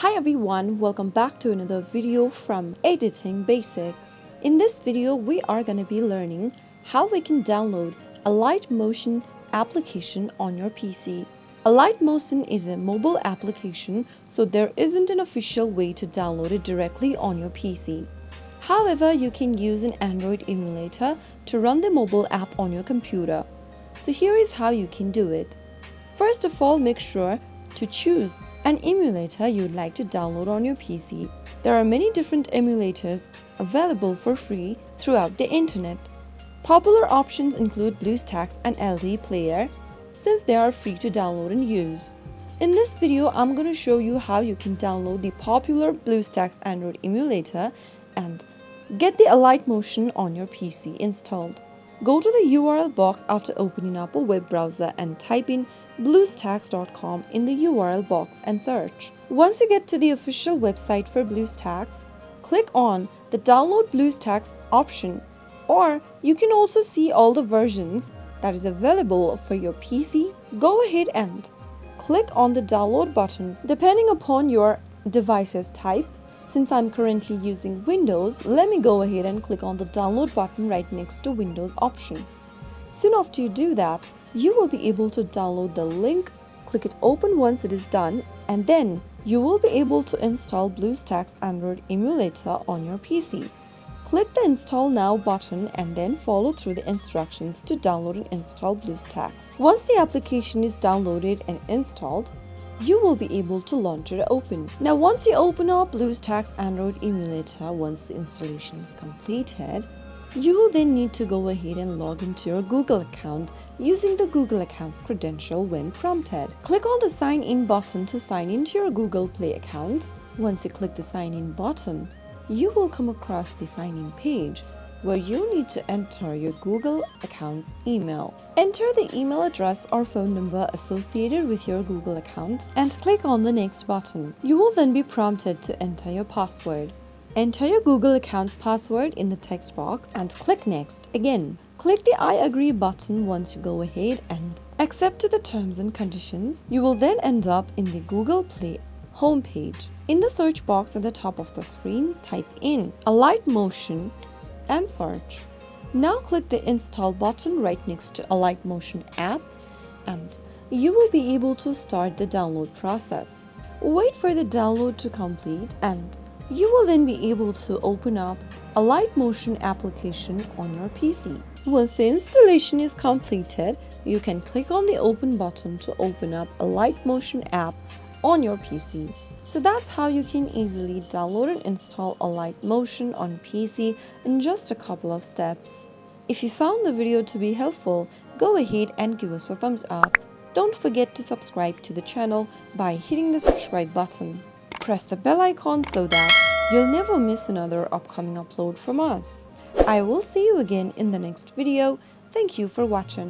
Hi everyone, welcome back to another video from Editing Basics. In this video, we are going to be learning how we can download Alight Motion application on your PC. Alight Motion is a mobile application, so there isn't an official way to download it directly on your PC. However, you can use an Android emulator to run the mobile app on your computer. So here is how you can do it. First of all, make sure to choose an emulator you'd like to download on your PC. There are many different emulators available for free throughout the internet. Popular options include BlueStacks and LD Player, since they are free to download and use. In this video, I'm going to show you how you can download the popular BlueStacks Android emulator and get the Alight Motion on your PC installed. Go to the URL box after opening up a web browser and type in bluestacks.com in the URL box and search. Once you get to the official website for BlueStacks, click on the Download BlueStacks option, or you can also see all the versions that is available for your PC. Go ahead and click on the download button depending upon your device's type. Since I'm currently using Windows, let me go ahead and click on the download button right next to Windows option. Soon after you do that, you will be able to download the link. Click it open once it is done, and then you will be able to install BlueStacks Android emulator on your PC. Click the Install Now button and then follow through the instructions to download and install BlueStacks. Once the application is downloaded and installed, you will be able to launch it open. Now once you open up BlueStacks Android emulator, once the installation is completed, you will then need to go ahead and log into your Google account using the Google account's credential when prompted. Click on the Sign In button to sign into your Google Play account. Once you click the Sign In button, you will come across the Sign In page where you need to enter your Google account's email. Enter the email address or phone number associated with your Google account and click on the Next button. You will then be prompted to enter your password. Enter your Google account's password in the text box and click Next again. Click the I agree button once you go ahead and accept to the terms and conditions. You will then end up in the Google Play homepage. In the search box at the top of the screen, type in Alight Motion and search. Now click the Install button right next to Alight Motion app and you will be able to start the download process. Wait for the download to complete and you will then be able to open up Alight Motion application on your PC. Once the installation is completed, you can click on the Open button to open up Alight Motion app on your PC. So that's how you can easily download and install Alight Motion on PC in just a couple of steps. If you found the video to be helpful, go ahead and give us a thumbs up. Don't forget to subscribe to the channel by hitting the subscribe button. Press the bell icon so that you'll never miss another upcoming upload from us. I will see you again in the next video. Thank you for watching.